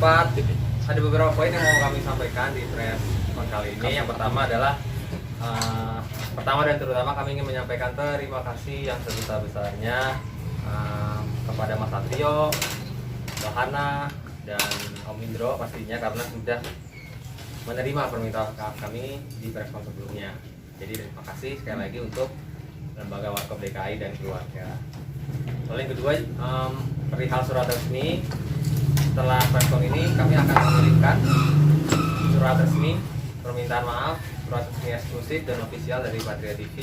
ada beberapa poin yang mau kami sampaikan di press con kali ini. Yang pertama adalah pertama dan terutama kami ingin menyampaikan terima kasih yang sebesar-besarnya kepada Mas Satrio, Mbak Hana, dan Om Indro pastinya karena sudah menerima permintaan kami di press con sebelumnya. Jadi terima kasih sekali lagi untuk Lembaga Warkop DKI dan keluarga. Lalu yang kedua, perihal surat resmi. Setelah press con ini kami akan mengirimkan surat resmi permintaan maaf, surat resmi eksklusif dan ofisial dari Patria TV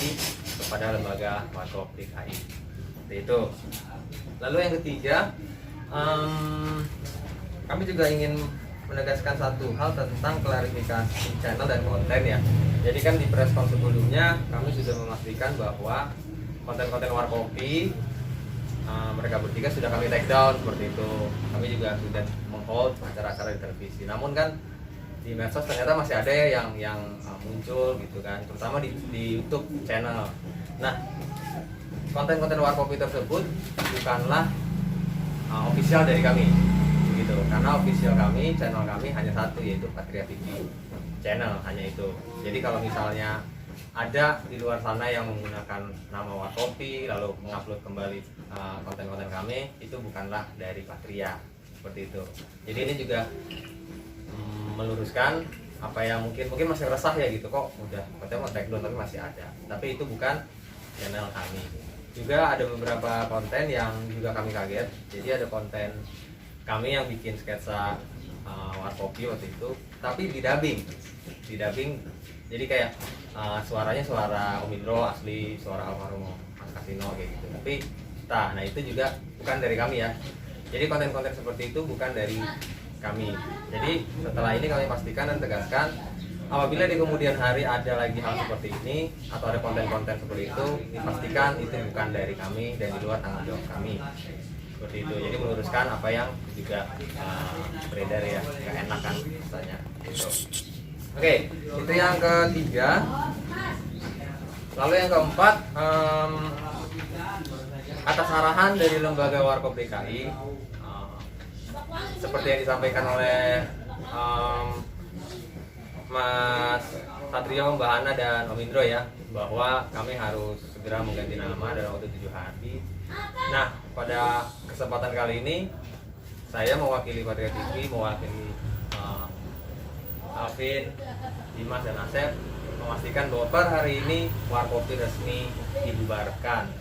kepada Lembaga Warkop DKI. Seperti itu. Lalu yang ketiga, kami juga ingin menegaskan satu hal tentang klarifikasi channel dan konten ya. Jadi kan di press con sebelumnya kami sudah memastikan bahwa konten-konten Warkopi mereka bertiga sudah kami take down seperti itu. Kami juga sudah meng-hold acara-acara di televisi. Namun kan di medsos ternyata masih ada yang muncul gitu kan, terutama di YouTube channel. Nah, konten-konten Warkopi tersebut bukanlah official dari kami. Gitu. Karena official kami, channel kami hanya satu, yaitu Patria TV channel, hanya itu. Jadi kalau misalnya ada di luar sana yang menggunakan nama Warkopi lalu mengupload kembali konten-konten kami, itu bukanlah dari Patria, seperti itu. Jadi ini juga meluruskan apa yang mungkin masih resah ya gitu, kok udah katanya mau take down tapi masih ada, tapi itu bukan channel kami. Juga ada beberapa konten yang juga kami kaget. Jadi ada konten kami yang bikin sketsa Warkopi waktu itu, tapi di dubbing. Jadi kayak suaranya suara Om Indro asli, suara almarhum Mas Kasino kayak gitu. Tapi nah itu juga bukan dari kami ya. Jadi konten-konten seperti itu bukan dari kami. Jadi setelah ini kami pastikan dan tegaskan, apabila di kemudian hari ada lagi hal seperti ini atau ada konten-konten seperti itu, dipastikan itu bukan dari kami dan di luar tanggung jawab kami. Seperti itu. Jadi meluruskan apa yang juga beredar ya, nggak enak kan rasanya. Gitu. Oke, itu yang ketiga. Lalu yang keempat, atas arahan dari Lembaga Warkop DKI, seperti yang disampaikan oleh Mas Satrio, Mbak Hana, dan Om Indro ya, bahwa kami harus segera mengganti nama dalam waktu 7 hari. Nah, pada kesempatan kali ini saya mewakili Patria TV, mewakili Alvin, Dimas, dan Asep memastikan bahwa per hari ini Warkopi resmi dibubarkan.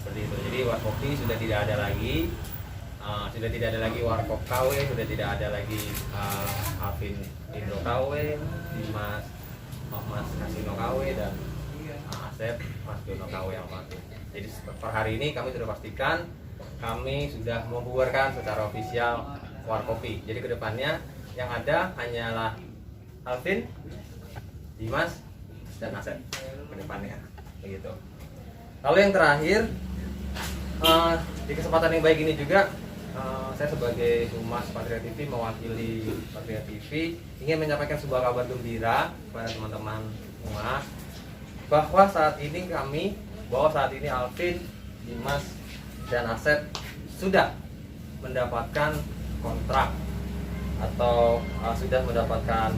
Seperti itu. Jadi Warkopi sudah tidak ada lagi, Warkop KW, sudah tidak ada lagi Alvin Indro KW, Dimas Mas Kasino KW, dan Asep Mas Jono KW yang baru. Jadi per hari ini kami sudah pastikan kami sudah membubarkan secara ofisial Warkopi. Jadi kedepannya yang ada hanyalah Alvin, Dimas, dan Asep kedepannya, begitu. Lalu yang terakhir, di kesempatan yang baik ini juga saya sebagai Humas Patria TV mewakili Patria TV ingin menyampaikan sebuah kabar gembira kepada teman-teman Humas bahwa saat ini Alvin, Dimas, dan Asep sudah mendapatkan kontrak atau sudah mendapatkan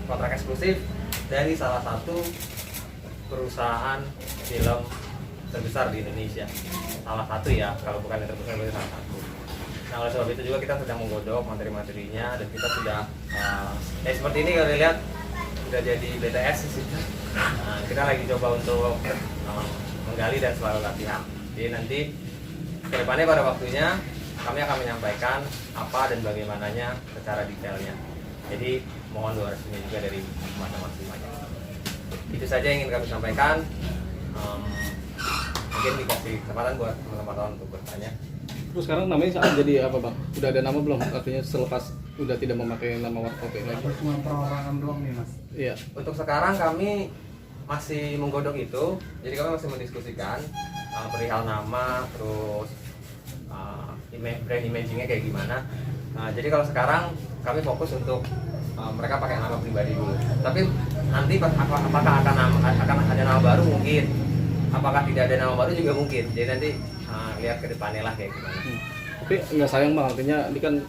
kontrak eksklusif dari salah satu perusahaan film terbesar di Indonesia. Salah satu ya, kalau bukan yang terbesar berarti salah satu. Nah, oleh sebab itu juga kita sedang menggodok materi-materinya dan kita sudah seperti ini kalau lihat sudah jadi BTS di situ. Nah, kita lagi coba untuk menggali dan selalu latihan. Jadi nanti kedepannya pada waktunya kami akan menyampaikan apa dan bagaimananya secara detailnya. Jadi mohon doa restunya juga dari masing-masing. Itu saja yang ingin kami sampaikan. Mungkin dikasih kesempatan buat teman-teman untuk bertanya. Terus sekarang namanya saat jadi apa bang? Udah ada nama belum? Artinya selepas udah tidak memakai nama Warkopi lagi? Cuma perorangan doang nih mas? Iya. Untuk sekarang kami masih menggodok itu. Jadi kami masih mendiskusikan perihal nama, terus brand imagingnya kayak gimana. Jadi kalau sekarang kami fokus untuk mereka pakai nama pribadi dulu. Tapi nanti apakah akan ada nama baru mungkin, apakah tidak ada nama baru juga mungkin. Jadi nanti lihat ke depannya lah kayak gimana. Tapi nggak sayang bang, artinya ini kan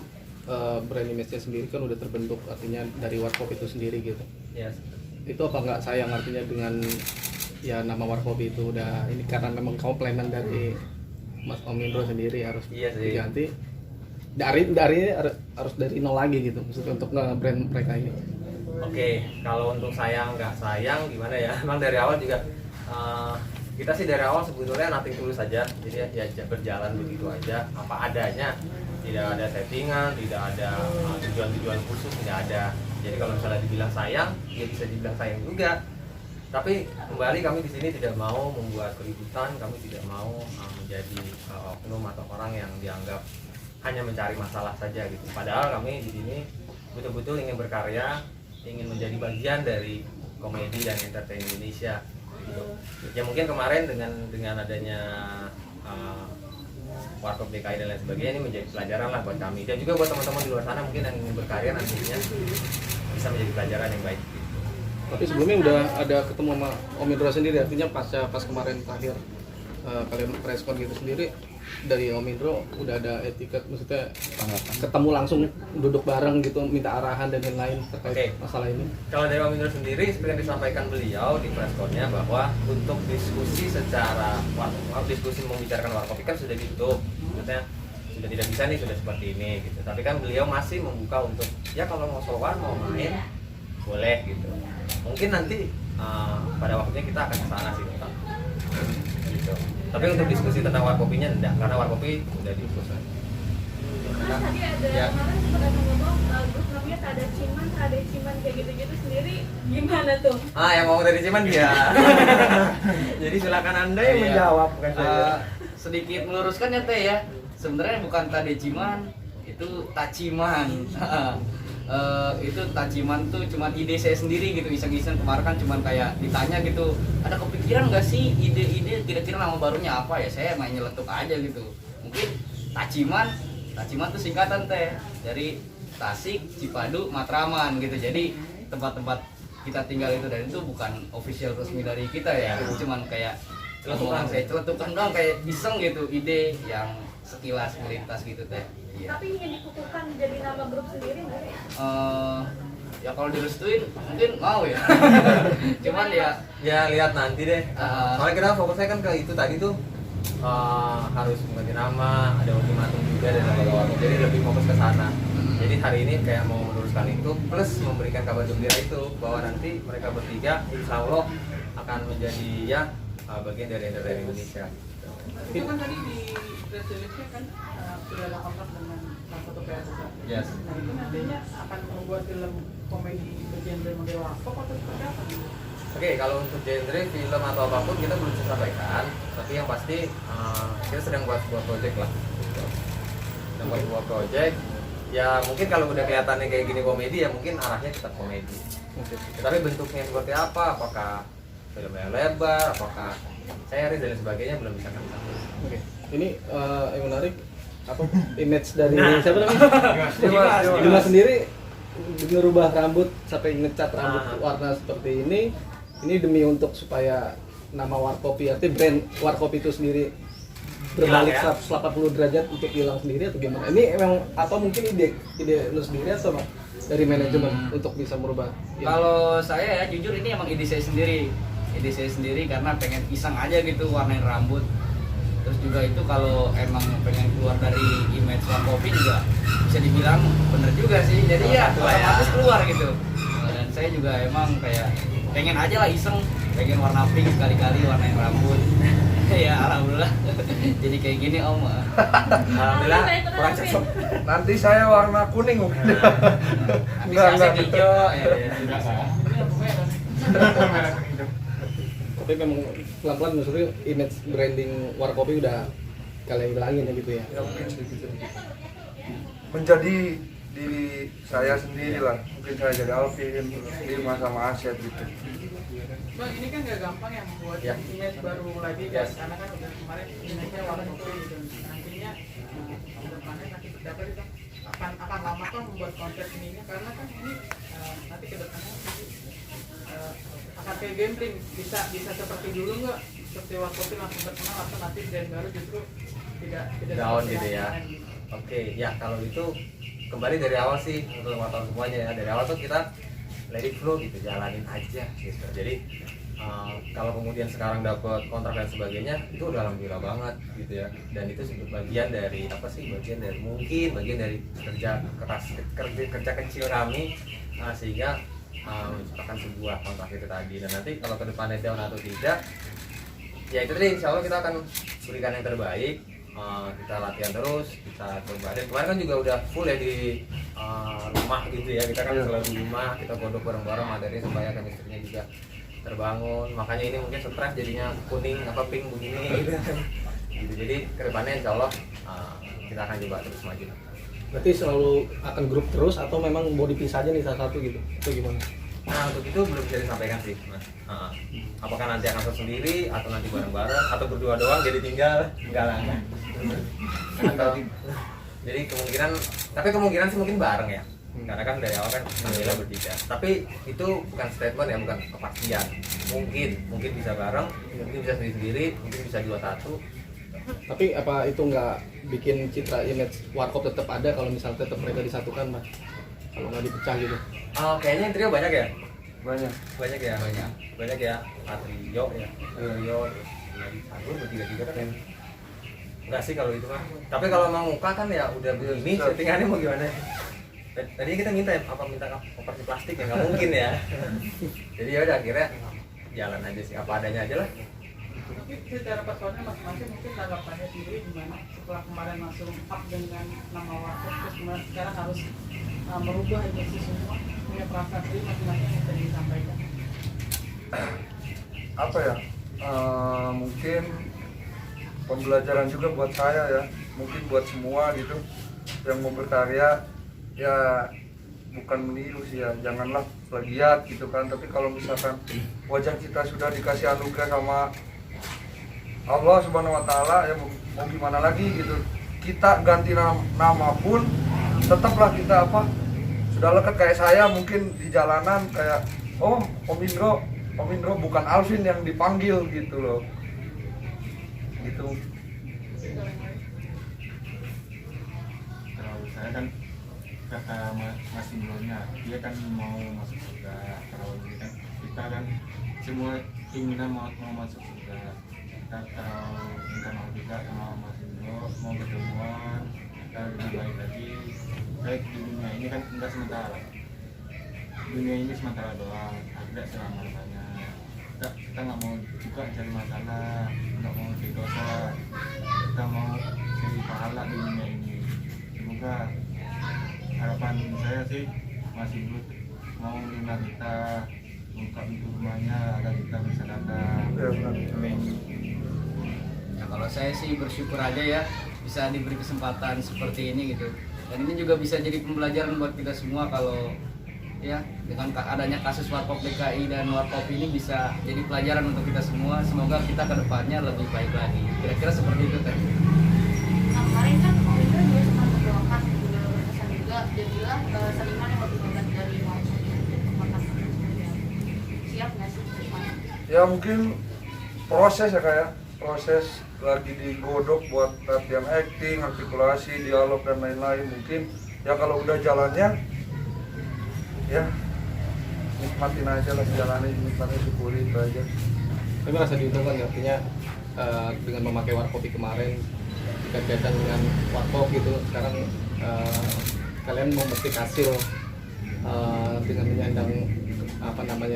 brand image-nya sendiri kan udah terbentuk, artinya dari Warkop itu sendiri gitu. Yes. Itu apa nggak sayang artinya dengan ya nama Warkop itu udah ini karena memang komplimen dari Mas Om Indro sendiri harus Iya sih. diganti harus dari nol lagi gitu maksudnya untuk nge-brand mereka ini. Oke, kalau untuk sayang nggak sayang gimana ya? Emang dari awal juga kita sih dari awal sebetulnya nothing tulus saja, jadi ya berjalan begitu aja apa adanya, tidak ada settingan, tidak ada tujuan-tujuan khusus, tidak ada. Jadi kalau misalnya dibilang sayang, ya bisa dibilang sayang juga. Tapi kembali kami di sini tidak mau membuat keributan, kami tidak mau menjadi oknum atau orang yang dianggap hanya mencari masalah saja gitu. Padahal kami di sini betul-betul ingin berkarya, ingin menjadi bagian dari komedi dan entertain Indonesia. Gitu. Ya mungkin kemarin dengan adanya Warkop DKI dan lain sebagainya ini menjadi pelajaran lah buat kami dan juga buat teman-teman di luar sana mungkin yang ingin berkarya nantinya bisa menjadi pelajaran yang baik. Tapi sebelumnya udah ada ketemu sama Om Indro sendiri, artinya pas kemarin terakhir kalian preskon gitu sendiri dari Om Indro udah ada etiket, maksudnya ketemu langsung duduk bareng gitu minta arahan dan lain-lain terkait masalah ini. Kalau dari Om Indro sendiri seperti yang disampaikan beliau di preskonnya bahwa untuk diskusi secara diskusi membicarakan Warkop kan sudah ditutup, maksudnya sudah tidak bisa nih, sudah seperti ini gitu. Tapi kan beliau masih membuka untuk ya kalau mau sowan mau main boleh gitu. Mungkin nanti pada waktunya kita akan ke sana sih Pak. Gitu. Tapi untuk diskusi tentang Warkopinya enggak, karena Warkopi udah diskusi. Mas tadi ada kemarin sempat ngomong grup namanya ada ciman kayak gitu-gitu sendiri gimana tuh? Yang ngomong dari Ciman dia. Jadi silakan Anda yang menjawab bukan saya. Sedikit meluruskan ya Teh ya. Sebenarnya bukan Tadeciman, itu Taciman. Itu Taciman tuh cuman ide saya sendiri gitu, iseng-iseng kemarin kan cuman kayak ditanya gitu, ada kepikiran nggak sih ide-ide kira-kira nama barunya apa ya, saya main nyeletuk aja gitu. Mungkin Taciman tuh singkatan Teh dari Tasik, Cipadu, Matraman gitu, jadi tempat-tempat kita tinggal itu, dan itu bukan official resmi dari kita ya, itu cuman kayak celetukan doang kayak iseng gitu, ide yang sekilas melintas gitu Teh. Iya. Tapi ingin dikukuhkan jadi nama grup sendiri nggak ya? Ya kalau direstuin mungkin mau ya. Cuman ya lihat nanti deh. Soalnya kita fokusnya kan ke itu tadi tuh harus mengganti nama, ada ultimatum juga dan lain-lain. Jadi lebih fokus ke sana. Jadi hari ini kayak mau meluruskan itu plus memberikan kabar gembira itu bahwa nanti mereka bertiga insya Allah akan menjadi ya bagian dari entertainment Indonesia. Itu kan tadi di press release-nya kan sudah ada kontrak dengan salah satu PSS. Yes. Nah itu nantinya akan membuat film komedi bergenre model Warkop atau seperti apa? Oke, kalau untuk genre film atau apapun kita belum bisa sampaikan, tapi yang pasti kita sedang buat sebuah project lah. Sedang buat sebuah project. Ya mungkin kalau udah kelihatannya kayak gini komedi ya mungkin arahnya tetap komedi. Tapi bentuknya seperti apa? Apakah film yang lebar? Apakah series dan sebagainya belum bisa kami sampaikan. Oke. Ini yang menarik apa image dari siapa namanya? Dimas sendiri ngerubah rambut sampai ngecat rambut warna seperti ini demi untuk supaya nama Warkopi, artinya brand Warkopi itu sendiri berbalik 180 derajat untuk hilang sendiri atau gimana? Ini emang apa mungkin ide lu sendiri atau dari manajemen untuk bisa merubah? kalau saya ya jujur ini emang ide saya sendiri karena pengen iseng aja gitu warnain rambut. Terus juga itu kalau emang pengen keluar dari image Warkopi juga bisa dibilang bener juga sih, jadi ya otomatis keluar gitu. Dan saya juga emang kayak pengen aja lah iseng, pengen warna pink sekali-kali warnain rambut. Ya alhamdulillah jadi kayak gini Om. Alhamdulillah kurang cocok. Nanti saya warna kuning. Habis saya hijau Tapi memang pelan-pelan maksudnya image branding Warkopi udah kalian hilangin ya gitu ya. Ya mungkin sedikit-sedikit. Menjadi diri saya sendiri lah. Mungkin saya jadi Alvin, Lima sama Asep gitu. Bang, ini kan nggak gampang ya membuat image baru lagi kan, karena kan udah kemarin image-nya Warkopi gitu. Nantinya kedepannya nanti terdapat itu akan lama kan membuat konten ini, karena kan ini nanti kedepannya akan kayak gambling, bisa seperti dulu nggak, seperti Warkopi langsung terkenal atau nanti brand baru justru tidak Down seperti gitu ya. yang lain gitu. Oke, ya kalau itu kembali dari awal sih untuk motor semuanya ya, dari awal tuh kita let it flow gitu, jalanin aja gitu. Jadi kalau kemudian sekarang dapat kontrak dan sebagainya itu udah alhamdulillah banget gitu ya, dan itu bagian dari apa sih, bagian dari kerja keras, kerja kecil kami sehingga menciptakan sebuah kontrak itu tadi. Dan nanti kalau ke depannya down atau tidak ya itu tadi, insya Allah kita akan berikan yang terbaik. Kita latihan terus, kita coba. Dan kemarin kan juga udah full ya di rumah gitu ya, kita kan selalu di rumah, kita godok bareng-bareng materinya supaya chemistry-nya juga terbangun. Makanya ini mungkin stres jadinya kuning apa pink begini gitu. Jadi kedepannya insya Allah kita akan coba terus maju. Berarti selalu akan grup terus atau memang mau dipisah aja nih salah satu gitu? Itu gimana? Nah untuk itu belum bisa disampaikan sih Mas. Apakah nanti akan sendiri atau nanti bareng-bareng atau berdua doang jadi tinggal? Enggak lah. Jadi kemungkinan sih mungkin bareng ya. Karena kan dari awal kan alhamdulillah bertiga. Tapi itu bukan statement ya, bukan kepastian. Mungkin bisa bareng, mungkin bisa sendiri, mungkin bisa 2-1. Tapi apa itu nggak bikin citra image Warkop tetap ada kalau misalnya tetap mereka disatukan, Mas? Kalau nggak dipecah gitu? Kayaknya trio banyak ya. Banyak. Banyak ya. Trio ya. Trio terus bertiga kan. Enggak sih kalau itu mah. Tapi kalau mau muka kan ya udah begini, settingannya mau gimana? Tadi kita minta operasi plastik ya, nggak mungkin ya. Jadi ya udah akhirnya jalan aja sih, apa adanya aja lah. Tapi secara personal masing-masing mungkin tanggapannya sendiri gimana setelah kemarin langsung up dengan nama Warkop, terus kemudian sekarang harus merubah ini semua, punya perasaan sendiri masing-masing yang tadi disampaikan. Apa ya? Mungkin pembelajaran juga buat saya ya, mungkin buat semua gitu yang mau berkarya ya, bukan meniru sih ya, janganlah plagiat gitu kan. Tapi kalau misalkan wajah kita sudah dikasih anugerah sama Allah Subhanahu wa Ta'ala ya, mau gimana lagi gitu. Kita ganti nama pun tetaplah kita sudah lekat. Kayak saya mungkin di jalanan kayak Om Indro bukan Alvin yang dipanggil gitu loh. Gitu. Kalau saya kan kata Mas Indronya, dia kan mau masuk surga. Kalau ini kan kita kan semua keinginan mau masuk surga. Kita kalau minta mau juga sama Mas Indro mau ketemuan, kita lebih baik lagi. Baik di dunia ini kan enggak sementara. Dunia ini sementara doang, tidak selama-lamanya. Kita nggak mau juga cari masalah, nggak mau cari dosa. Kita mau cari pahala di dunia ini. Semoga harapan saya sih masih mau menerima kita, buka pintu rumahnya agar kita bisa datang. Nah, kalau saya sih bersyukur aja ya bisa diberi kesempatan seperti ini gitu. Dan ini juga bisa jadi pembelajaran buat kita semua kalau ya dengan adanya kasus Warkop DKI dan Warkop ini bisa jadi pelajaran untuk kita semua. Semoga kita ke depannya lebih baik lagi. Kira-kira seperti itu kan. Nah, kemarin kan Om Indro juga sempat mendoakan juga berkesan juga, dia bilang seniman yang lebih hebat dari Warkop siap nggak sih depannya? Ya mungkin proses ya, kayak proses lagi digodok buat latihan acting, artikulasi, dialog dan lain-lain. Mungkin ya kalau udah jalannya ya nikmatin aja lah, jalannya nikmatin, syukuri itu aja. Tapi merasa diuntungkan nggak? Artinya dengan memakai Warkopi kemarin, kaitan dengan Warkop gitu, sekarang kalian mau memetik hasil dengan menyandang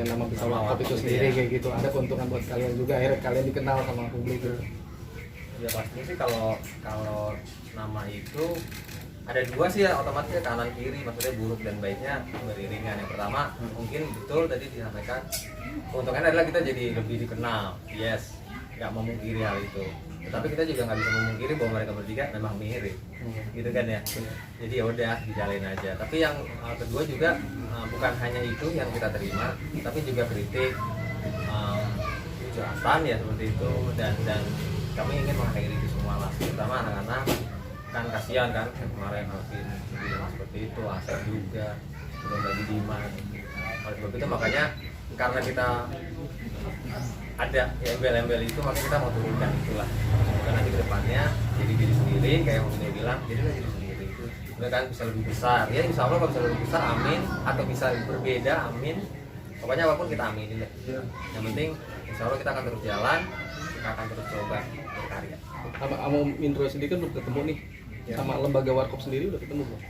nama besar Warkop itu sendiri kayak gitu. Ada keuntungan buat kalian juga, akhirnya kalian dikenal sama publik gitu. Ya pasti sih kalau nama itu ada dua sih ya, otomatis kanan kiri, maksudnya buruk dan baiknya beriringan. Yang pertama mungkin betul tadi disampaikan, keuntungannya adalah kita jadi lebih dikenal, yes, nggak memungkiri hal itu. Tetapi kita juga nggak bisa memungkiri bahwa mereka bertiga memang mirip, gitu kan ya. Jadi ya udah dijalin aja. Tapi yang kedua juga bukan hanya itu yang kita terima, tapi juga kritik, curhatan ya seperti itu, dan kami ingin mengakhiri itu semua lah, terutama anak-anak. Kan kasihan kan kemarin Alvin bilang seperti itu, Asep juga belum lagi Dimas. Oleh sebab itu makanya karena kita ada ya embel-embel itu, makanya kita mau turunkan itulah. Semoga nanti ke depannya jadi diri sendiri, kayak yang Om Indro bilang, jadi diri sendiri itu kan bisa lebih besar ya, insya Allah kalau bisa lebih besar amin, atau bisa berbeda amin, pokoknya apapun kita aminin deh. Yang penting insya Allah kita akan terus jalan, kita akan terus coba berkarya. Sama Mindro sendiri kan belum ketemu nih, sama lembaga Warkop sendiri udah ketemu belum?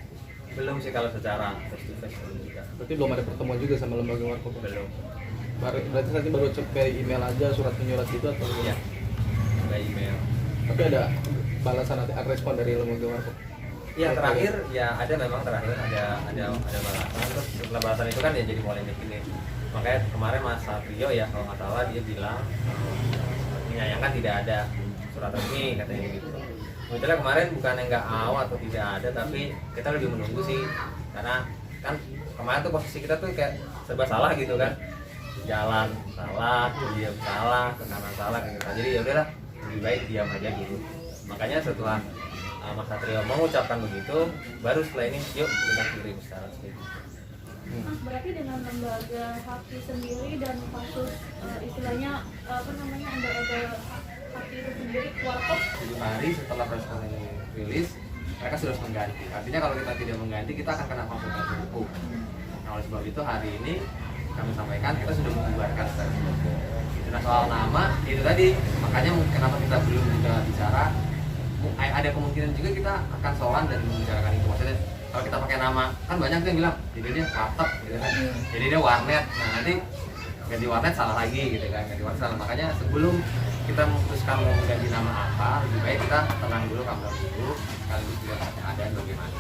Belum sih kalau secara face to face belum juga. Berarti belum ada pertemuan juga sama lembaga Warkop? Belum. Berarti nanti baru cek by email aja, surat menyurat gitu atau? Iya, by email. Tapi ada balasan nanti, ada respon dari lembaga Warkop? Iya, terakhir ya ada, memang terakhir ada balasan. Terus setelah balasan itu kan ya jadi polemik ini. Makanya kemarin Mas Satrio ya kalau nggak salah dia bilang menyayangkan tidak ada surat resmi katanya gitu. Sebetulnya kemarin bukannya nggak awal atau tidak ada, tapi kita lebih menunggu sih, karena kan kemarin tuh posisi kita tuh kayak serba salah gitu kan, jalan salah, diam salah, ke kanan salah gitu. Jadi ya udahlah, lebih baik diam aja gitu. Makanya setelah Mas Satrio mengucapkan begitu, baru setelah ini yuk kita kirim sekarang seperti itu. Mas, berarti dengan lembaga HAKI sendiri dan kasus istilahnya apa namanya lembaga HAKI itu sendiri, Warkop 7 hari setelah proses ini rilis, mereka sudah mengganti. Artinya kalau kita tidak mengganti, kita akan kena konsultasi hukum. Nah, oleh sebab itu hari ini kami sampaikan kita sudah membubarkan secara hukum. Nah, soal nama itu tadi, makanya kenapa kita belum juga bicara. Ada kemungkinan juga kita akan sowan dan membicarakan itu. Maksudnya kalau kita pakai nama, kan banyak tuh yang bilang jadi dia warteg gitu kan, jadi dia warnet. Nah nanti ganti warnet salah lagi gitu kan, ganti warnet salah. Makanya sebelum kita memutuskan mau ganti nama apa, lebih baik kita tenang dulu, kamar dulu, sekaligus juga keadaan bagaimana.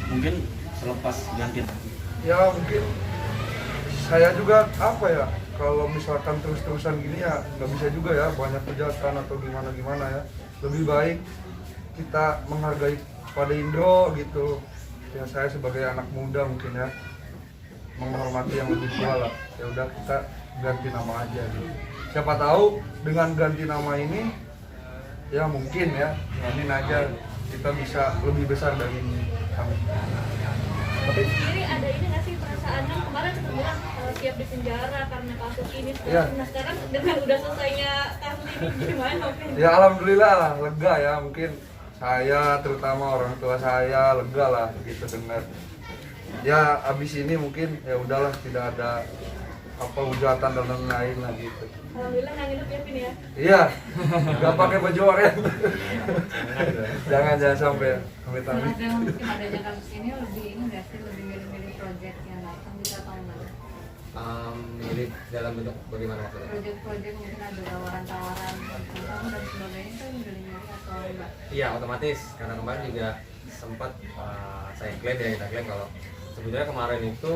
Mungkin selepas ganti. Ya mungkin saya juga apa ya, kalau misalkan terus-terusan gini ya nggak bisa juga ya, banyak kejahatan atau gimana ya. Lebih baik kita menghargai pada Indro gitu ya, saya sebagai anak muda mungkin ya menghormati yang lebih tua lah. Ya udah kita ganti nama aja gitu, siapa tahu dengan ganti nama ini ya mungkin ya, amin aja kita bisa lebih besar dari ini. Amin. Tapi sendiri ada ini nggak sih perasaan, kan kemarin sempat bilang siap di penjara karena kasus ini. Ya. Nah sekarang dengan udah selesainya kasus ini gimana Vin? Ya alhamdulillah lah, lega ya, mungkin saya terutama orang tua saya lega lah gitu dengar. Ya abis ini mungkin ya udahlah, tidak ada apa hujatan dan lain-lain lah gitu. Alhamdulillah nggak nginep ya Vin ya? Iya, nggak pakai baju oranye. jangan sampai amit-amit. Ada mungkin adanya kasus ini lebih ini nggak sih, lebih mirip-mirip project yang datang bisa tahu nggak? Mirip dalam bentuk bagaimana maksudnya? Project mungkin ada tawaran-tawaran kamu dan sebagainya, itu mirip-mirip atau enggak? Iya otomatis, karena kemarin juga sempat saya klaim ya, kita klaim kalau sebetulnya kemarin itu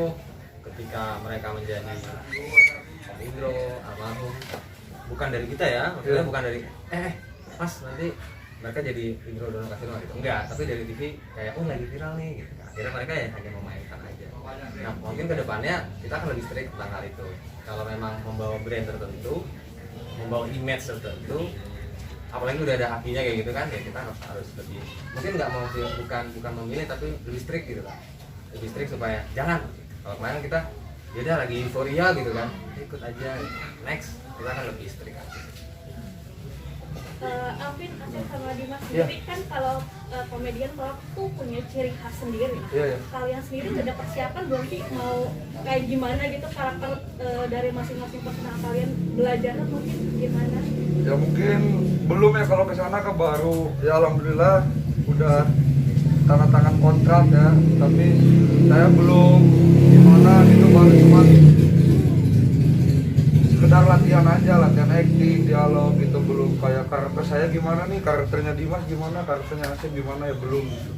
ketika mereka menjadi Om Indro, almarhum, bukan dari kita ya, maksudnya bukan dari mas nanti mereka jadi Indro Dono Kasino gitu, enggak, tapi dari TV kayak oh lagi viral nih gitu. Akhirnya mereka ya hanya memainkan aja. Nah mungkin kedepannya kita akan lebih strict tentang hal itu. Kalau memang membawa brand tertentu, membawa image tertentu, apalagi udah ada hakinya kayak gitu kan, ya kita harus lebih, mungkin nggak mau bukan memilih tapi lebih strict gitu kan, lebih strict supaya jangan. Kalau kemarin kita dia lagi euforia gitu kan, ikut aja next, kita akan lebih strict aja. Alvin, Asep sama Dimas sendiri kan kalau komedian pelak tuh punya ciri khas sendiri. Kalian sendiri udah ada persiapan belum sih mau kayak gimana gitu karakter dari masing-masing personal kalian, belajarnya mungkin gimana? Ya mungkin belum ya, kalau kesana ke baru ya alhamdulillah udah tanda tangan kontrak ya, tapi saya belum gimana gitu, baru cuma sekedar latihan aja, latihan acting, dialog gitu, belum kayak karakter saya gimana nih, karakternya Dimas gimana, karakternya Asep gimana ya belum gitu.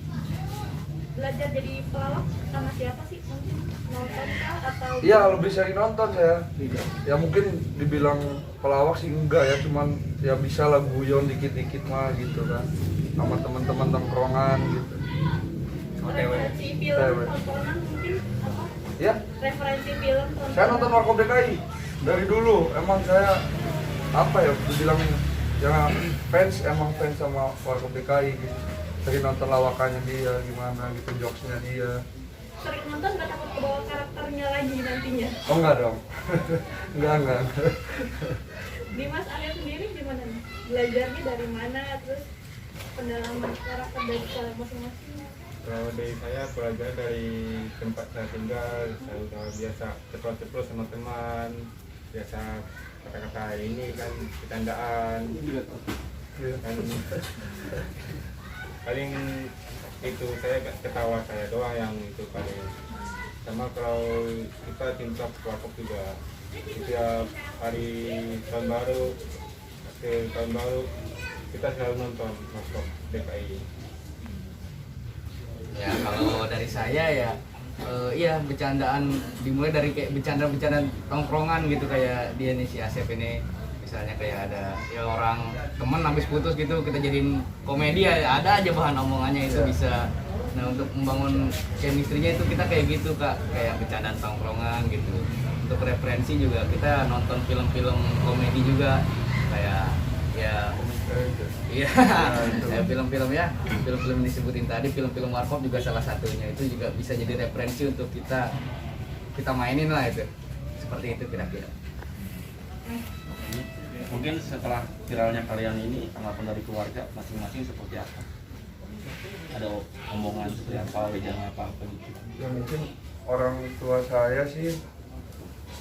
Belajar jadi pelawak sama siapa sih, mungkin nonton kah atau? Iya lebih sering nonton saya. Ya mungkin dibilang pelawak sih enggak ya, cuman ya bisa lah guyon dikit-dikit mah gitu kan, sama teman-teman tongkrongan gitu. Referensi film tontonan mungkin apa? Ya. Referensi film tontonan. Saya nonton Warkop DKI dari dulu, emang saya apa ya dibilang ya fans, emang fans sama Warkop DKI gitu. Sering nonton lawakannya dia gimana gitu, jokesnya dia. Sering nonton nggak takut kebawa karakternya lagi nantinya? Oh enggak dong. enggak. Dimas, Arya sendiri gimana nih? Belajarnya dari mana, terus pendalaman karakter dari kalian masing-masing? Kalau dari saya pelajaran dari tempat saya tinggal, saya udah biasa ceplos-ceplos sama teman, biasa kata-kata ini kan bercandaan, kan paling itu saya ketawa saya doang yang itu paling. Sama kalau kita cinta warkop juga setiap hari tahun baru, akhir tahun baru kita selalu nonton warkop DKI. Ya kalau dari saya ya iya bercandaan dimulai dari kayak bercanda-bercanda tongkrongan gitu, kayak dia nih si Asep ini misalnya kayak ada ya orang teman habis putus gitu kita jadiin komedi ya, ada aja bahan omongannya itu bisa. Nah untuk membangun chemistry-nya itu kita kayak gitu Kak, kayak bercandaan tongkrongan gitu. Untuk referensi juga kita nonton film-film komedi juga kayak ya iya ya, film-film disebutin tadi, film-film warkop juga salah satunya, itu juga bisa jadi referensi untuk kita mainin lah itu, seperti itu kira-kira. Mungkin setelah viralnya kalian ini, tanggapan dari keluarga masing-masing seperti apa? Ada omongan seperti apa, wejangan apa gitu? Ya mungkin orang tua saya sih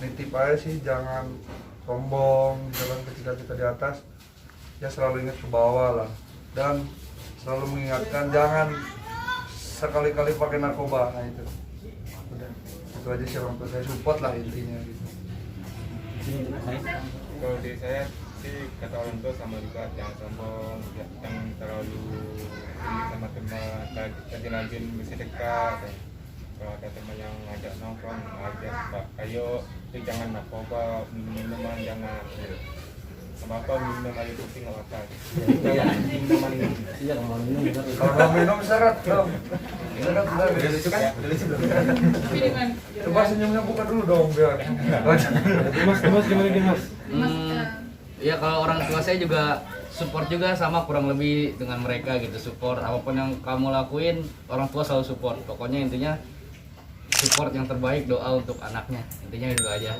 nitip aja sih, jangan sombong jalan ketika kita di atas, ya selalu ingat ke bawah lah, dan selalu mengingatkan jangan sekali-kali pakai narkoba. Nah itu udah, itu aja sih orang tua saya, support lah intinya gitu. Kalau dari saya sih kata orang tua sama juga, jangan sombong, jangan terlalu ini sama teman, rajin-rajin bersedekah. Kalau ada teman yang ngajak nongkrong, ngajak Pak, ayo, itu jangan narkoba, minuman jangan. Sama apa minum air putih nggak apa-apa. Minuman Iya, kalau minum benar. Kalau mau minum syarat dong. Syarat Udah lucu kan? Udah lucu belum? Tapi dengan coba senyumnya buka dulu dong biar. Dimas gimana Dimas? Ya kalau orang tua saya juga support juga, sama kurang lebih dengan mereka gitu, support apapun yang kamu lakuin orang tua selalu support. Pokoknya intinya support yang terbaik, doa untuk anaknya, intinya itu aja.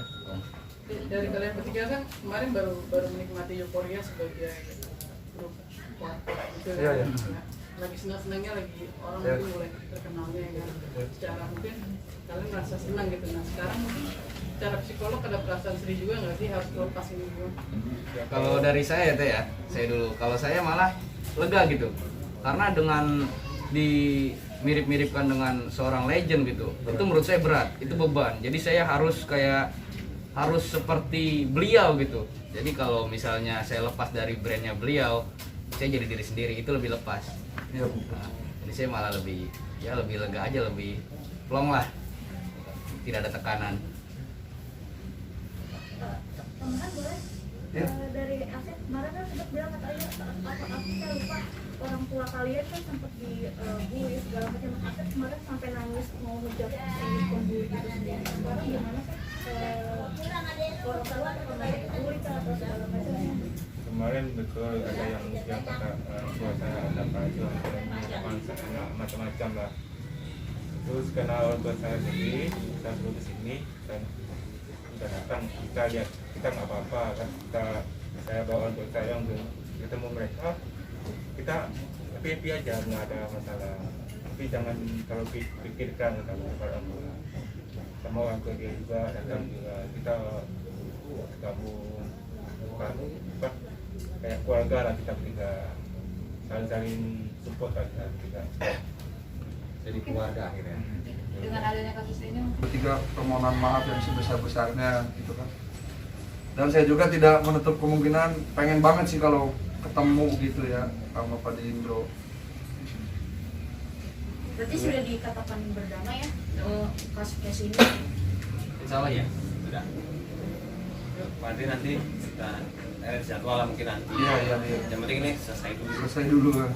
dari kalian bertiga kan kemarin baru menikmati euforia sebagai grup warkop gitu Iya, iya. ya. Lagi senang-senangnya, lagi orang Iya. mungkin mulai terkenalnya ya kan. Secara mungkin kalian merasa senang gitu. Nah sekarang mungkin secara psikolog ada perasaan sedih juga nggak sih harus lepas ini juga? Kalau dari saya ya Teh ya, saya dulu. Kalau saya malah lega gitu, karena dengan dimirip-miripkan dengan seorang legend gitu, itu menurut saya berat, itu beban. Jadi saya harus seperti beliau gitu. Jadi kalau misalnya saya lepas dari brandnya beliau, saya jadi diri sendiri, itu lebih lepas. Iya. Nah, jadi saya malah lebih lega aja, lebih plong lah, tidak ada tekanan. Tambahan boleh? Ya. Dari Asep kemarin kan sempat bilang katanya apa saya lupa, orang tua kalian kan sempat dibully segala macam. Asep kemarin sampai nangis mau ngejak pembuli itu sendiri. Sekarang gimana sih? Orang tua pernah dibully atau segala macam? kemarin betul ada yang kata tua saya ada kacau macam-macam lah. Terus karena orang tua saya sendiri, saya suruh ke sini dan kita datang, kita lihat, kita nggak apa-apa kan, saya bawa orang tua saya untuk ketemu mereka, kita happy aja, nggak ada masalah. Tapi jangan kalau pikirkan kalau orang tua, sama orang tua dia juga datang juga, kita gabung bukan kayak keluarga lah, kita bertiga saling support aja kita jadi keluarga akhirnya. Dengan adanya kasus ini mungkin Bertiga permohonan maaf yang sebesar-besarnya gitu kan. Dan saya juga tidak menutup kemungkinan, pengen banget sih kalau ketemu gitu ya sama Pak Indro. Berarti sudah dikatakan berdamai ya kasus ini? Insya Allah ya, sudah. Nanti kita jadwal lah mungkin nanti. Iya. Yang penting ini selesai dulu. Selesai dulu kan.